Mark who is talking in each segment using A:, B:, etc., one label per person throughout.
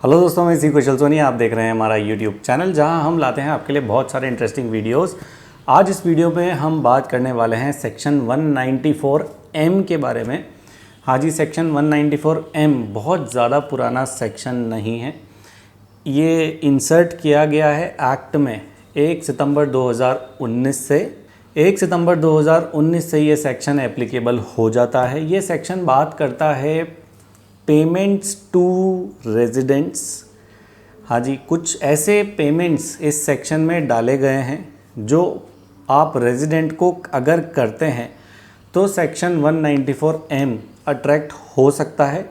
A: Hello दोस्तों, मैं सी कुशल सोनी। आप देख रहे हैं हमारा यूट्यूब चैनल जहां हम लाते हैं आपके लिए बहुत सारे इंटरेस्टिंग वीडियोस। आज इस वीडियो में हम बात करने वाले हैं सेक्शन 194M के बारे में। हाँ जी, सेक्शन 194M बहुत ज़्यादा पुराना सेक्शन नहीं है। ये इंसर्ट किया गया है एक्ट में 1 सितंबर 2019 से। 1 सितंबर 2019 से ये सेक्शन एप्लीकेबल हो जाता है। ये सेक्शन बात करता है पेमेंट्स टू रेजिडेंट्स। हाँ जी, कुछ ऐसे पेमेंट्स इस सेक्शन में डाले गए हैं जो आप रेजिडेंट को अगर करते हैं तो सेक्शन 194M अट्रैक्ट हो सकता है,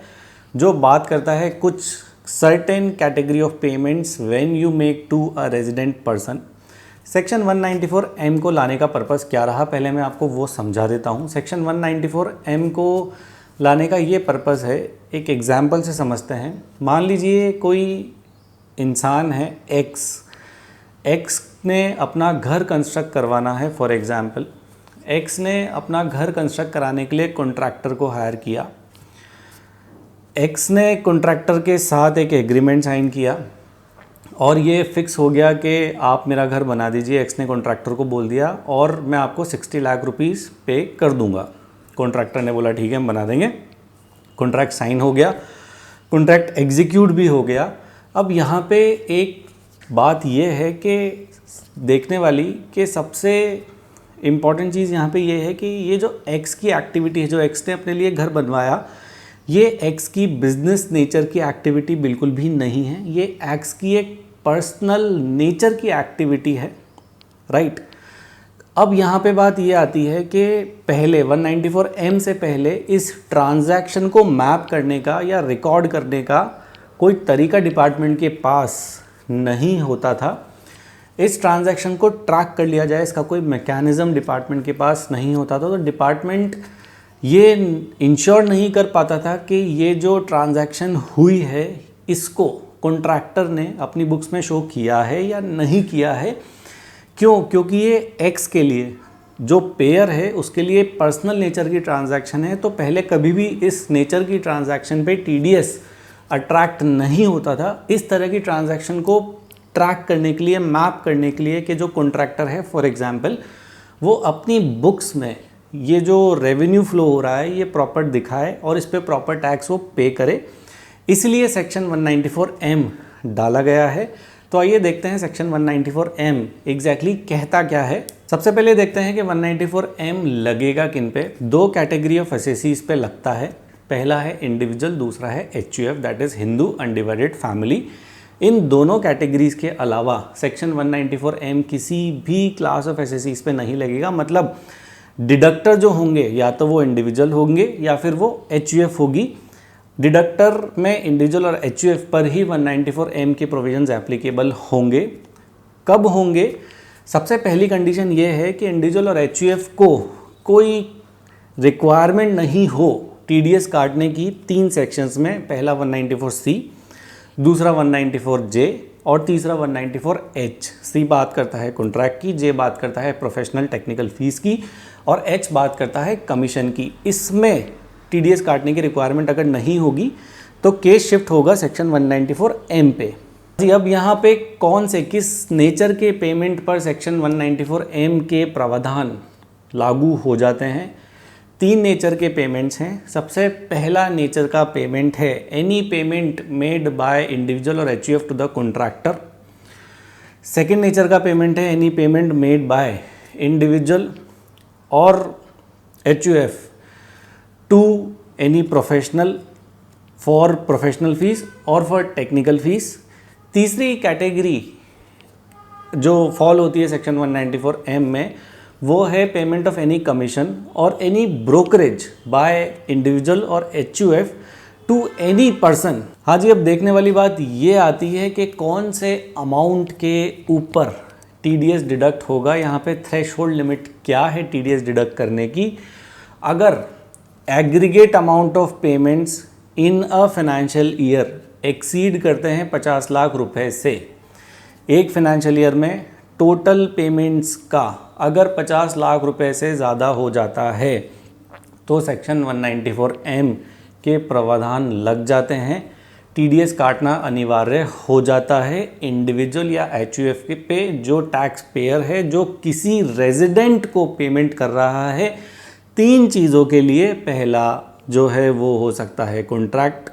A: जो बात करता है कुछ certain category of payments when you make to a resident person. Section 194M को लाने का पर्पस क्या रहा, पहले मैं आपको वो समझा देता हूँ। सेक्शन 194M को लाने का ये पर्पस है, एक एग्जाम्पल से समझते हैं। मान लीजिए कोई इंसान है एक्स ने अपना घर कंस्ट्रक्ट करवाना है। फॉर एग्जाम्पल, एक्स ने अपना घर कंस्ट्रक्ट कराने के लिए कॉन्ट्रैक्टर को हायर किया। एक्स ने कॉन्ट्रैक्टर के साथ एक एग्रीमेंट साइन किया और ये फिक्स हो गया कि आप मेरा घर बना दीजिए। एक्स ने कॉन्ट्रैक्टर को बोल दिया और मैं आपको 60 लाख रुपीस पे कर दूंगा। कॉन्ट्रैक्टर ने बोला ठीक है, हम बना देंगे। कॉन्ट्रैक्ट साइन हो गया, कॉन्ट्रैक्ट एग्जीक्यूट भी हो गया। अब यहाँ पे एक बात ये है कि देखने वाली कि सबसे इम्पॉर्टेंट चीज़ यहाँ पे ये है कि ये जो एक्स की एक्टिविटी है, जो एक्स ने अपने लिए घर बनवाया, ये एक्स की बिजनेस नेचर की एक्टिविटी बिल्कुल भी नहीं है। ये एक्स की एक पर्सनल नेचर की एक्टिविटी है, राइट। अब यहाँ पे बात ये आती है कि पहले 194M से पहले इस ट्रांजैक्शन को मैप करने का या रिकॉर्ड करने का कोई तरीका डिपार्टमेंट के पास नहीं होता था। इस ट्रांजैक्शन को ट्रैक कर लिया जाए, इसका कोई मैकेनिज़्म डिपार्टमेंट के पास नहीं होता था। तो डिपार्टमेंट ये इंश्योर नहीं कर पाता था कि ये जो ट्रांजैक्शन हुई है इसको कॉन्ट्रैक्टर ने अपनी बुक्स में शो किया है या नहीं किया है। क्यों? क्योंकि ये एक्स के लिए जो पेयर है उसके लिए पर्सनल नेचर की ट्रांजैक्शन है। तो पहले कभी भी इस नेचर की ट्रांजैक्शन पे TDS अट्रैक्ट नहीं होता था। इस तरह की ट्रांजैक्शन को ट्रैक करने के लिए, मैप करने के लिए कि जो कॉन्ट्रैक्टर है फॉर एग्जांपल वो अपनी बुक्स में ये जो रेवेन्यू फ्लो हो रहा है ये प्रॉपर दिखाए और इस पे प्रॉपर टैक्स वो पे करे, इसलिए सेक्शन 194M डाला गया है। तो आइए देखते हैं सेक्शन 194M एग्जैक्टली कहता क्या है। सबसे पहले देखते हैं कि 194M लगेगा किन पे। दो कैटेगरी ऑफ एसएसीज पे लगता है। पहला है इंडिविजुअल, दूसरा है HUF, that is Hindu undivided family. इन दोनों कैटेगरीज के अलावा सेक्शन 194M किसी भी क्लास ऑफ एसएसीज पे नहीं लगेगा। मतलब डिडक्टर जो होंगे या तो वो इंडिविजुअल होंगे या फिर वो HUF होगी। डिडक्टर में इंडिविजुअल और HUF पर ही 194M के प्रोविजंस एप्लीकेबल होंगे। कब होंगे? सबसे पहली कंडीशन ये है कि इंडिविजुअल और HUF को कोई रिक्वायरमेंट नहीं हो TDS काटने की। 3 सेक्शंस में, पहला 194C, दूसरा 194J और तीसरा 194H। C बात करता है कॉन्ट्रैक्ट की, J बात करता है प्रोफेशनल टेक्निकल फीस की और H बात करता है कमीशन की। इसमें TDS काटने की रिक्वायरमेंट अगर नहीं होगी तो केस शिफ्ट होगा सेक्शन 194M पे। जी, अब यहाँ पे कौन से किस नेचर के पेमेंट पर सेक्शन 194M के प्रावधान लागू हो जाते हैं? 3 नेचर के पेमेंट्स हैं। सबसे पहला नेचर का पेमेंट है any payment made by individual और HUF to the contractor. Second nature का पेमेंट है any payment made by individual और HUF to any professional for professional fees और फॉर टेक्निकल फीस। तीसरी कैटेगरी जो फॉल होती है सेक्शन 194M में वो है पेमेंट ऑफ एनी कमीशन और एनी ब्रोकरेज बाय इंडिविजुअल और HUF टू एनी पर्सन। हाँ जी, अब देखने वाली बात ये आती है कि कौन से अमाउंट के ऊपर TDS डिडक्ट होगा। यहाँ पे थ्रेशोल्ड लिमिट क्या है TDS डिडक्ट करने की? अगर aggregate amount of payments in a financial year exceed करते हैं 50 लाख रुपए से, एक फाइनेंशियल ईयर में टोटल पेमेंट्स का अगर 50 लाख रुपए से ज़्यादा हो जाता है तो सेक्शन 194M के प्रावधान लग जाते हैं टीडीएस काटना अनिवार्य हो जाता है इंडिविजुअल या एचयूएफ के पे जो टैक्स पेयर है जो किसी रेजिडेंट को पेमेंट कर रहा है 3 चीज़ों के लिए। पहला जो है वो हो सकता है कॉन्ट्रैक्ट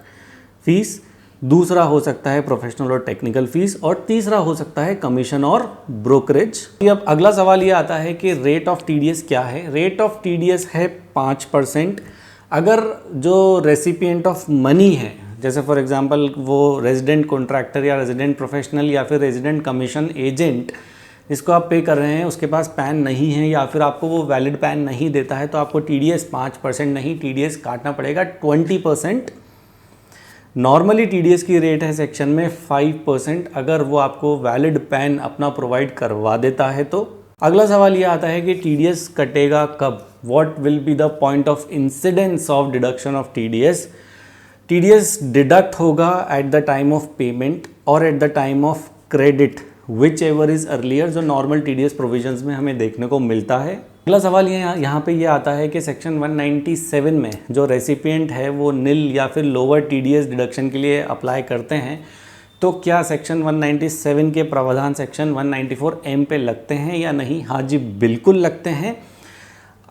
A: फीस, दूसरा हो सकता है प्रोफेशनल और टेक्निकल फीस, और तीसरा हो सकता है कमीशन और ब्रोकरेज। अब अगला सवाल ये आता है कि रेट ऑफ टीडीएस क्या है। रेट ऑफ टीडीएस है 5%। अगर जो रेसिपिएंट ऑफ मनी है, जैसे फॉर एग्जांपल वो रेजिडेंट कॉन्ट्रैक्टर या रेजिडेंट प्रोफेशनल या फिर रेजिडेंट कमीशन एजेंट जिसको आप पे कर रहे हैं उसके पास पैन नहीं है या फिर आपको वो वैलिड पैन नहीं देता है, तो आपको टीडीएस 5% नहीं, टीडीएस काटना पड़ेगा 20%। नॉर्मली टीडीएस की रेट है सेक्शन में 5% अगर वो आपको वैलिड पैन अपना प्रोवाइड करवा देता है तो। अगला सवाल ये आता है कि टीडीएस कटेगा कब, what will be the point of incidence of deduction of TDS. TDS deduct होगा at the time of payment और at the time of credit, whichever is earlier, जो नॉर्मल टीडीएस प्रोविजंस में हमें देखने को मिलता है। अगला सवाल यहाँ पे ये आता है कि सेक्शन 197 में जो रेसिपिएंट है वो निल या फिर लोअर टीडीएस डिडक्शन के लिए अप्लाई करते हैं, तो क्या सेक्शन 197 के प्रावधान सेक्शन 194M पे लगते हैं या नहीं? हाँ जी, बिल्कुल लगते हैं।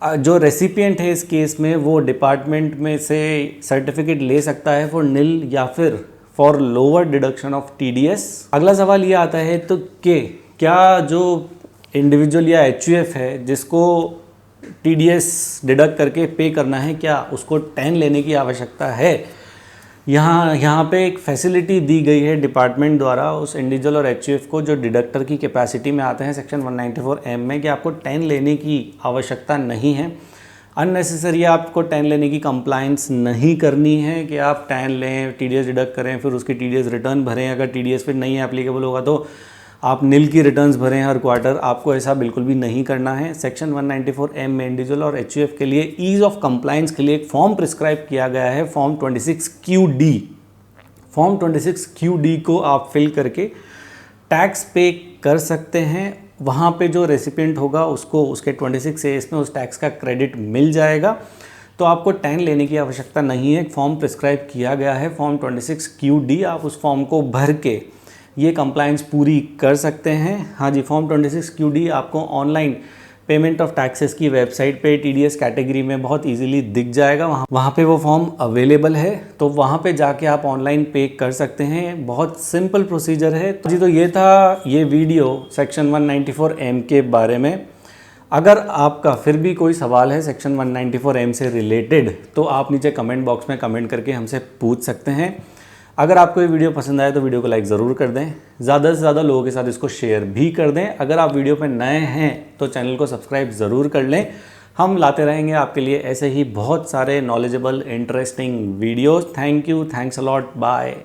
A: जो रेसिपिएंट है इस केस में वो डिपार्टमेंट में से सर्टिफिकेट ले सकता है फॉर निल या फिर for lower deduction of TDS. अगला सवाल ये आता है तो क्या जो इंडिविजुअल या एचयूएफ है जिसको टीडीएस डिडक्ट करके पे करना है, क्या उसको 10 लेने की आवश्यकता है? यहाँ पे एक फैसिलिटी दी गई है डिपार्टमेंट द्वारा उस इंडिविजुअल और एचयूएफ को जो डिडक्टर की कैपेसिटी में आते हैं सेक्शन 194M में, कि आपको 10 लेने की आवश्यकता नहीं है। अननेसेसरी आपको 10 लेने की कंप्लाइंस नहीं करनी है कि आप 10 लें, टीडीएस डिडक्ट करें, फिर उसकी टीडीएस रिटर्न भरें। अगर टीडीएस पे नहीं एप्लीकेबल होगा तो आप निल की रिटर्न्स भरें हर क्वार्टर। आपको ऐसा बिल्कुल भी नहीं करना है। सेक्शन 194M में इंडिविजुअल और एचयूएफ के लिए ईज़ ऑफ कंप्लाइंस के लिए एक फॉर्म प्रिस्क्राइब किया गया है, फॉर्म 26QD। फॉर्म 26QD को आप फिल करके टैक्स पे कर सकते हैं। वहाँ पे जो रेसिपिएंट होगा उसको उसके 26A में उस टैक्स का क्रेडिट मिल जाएगा, तो आपको 10 लेने की आवश्यकता नहीं है। फॉर्म प्रिस्क्राइब किया गया है फॉर्म 26QD, आप उस फॉर्म को भर के ये कंप्लाइंस पूरी कर सकते हैं। हाँ जी, फॉर्म 26QD आपको ऑनलाइन पेमेंट ऑफ टैक्सेस की वेबसाइट पे टीडीएस कैटेगरी में बहुत इजीली दिख जाएगा। वहाँ पे वो फॉर्म अवेलेबल है, तो वहाँ पे जाके आप ऑनलाइन पे कर सकते हैं। बहुत सिंपल प्रोसीजर है। तो जी, तो ये था ये वीडियो सेक्शन 194M के बारे में। अगर आपका फिर भी कोई सवाल है सेक्शन 194M से रिलेटेड तो आप नीचे कमेंट बॉक्स में कमेंट करके हमसे पूछ सकते हैं। अगर आपको ये वीडियो पसंद आए तो वीडियो को लाइक ज़रूर कर दें, ज़्यादा से ज़्यादा लोगों के साथ इसको शेयर भी कर दें। अगर आप वीडियो पे नए हैं तो चैनल को सब्सक्राइब ज़रूर कर लें। हम लाते रहेंगे आपके लिए ऐसे ही बहुत सारे knowledgeable interesting videos. Thank you, thanks a lot, bye.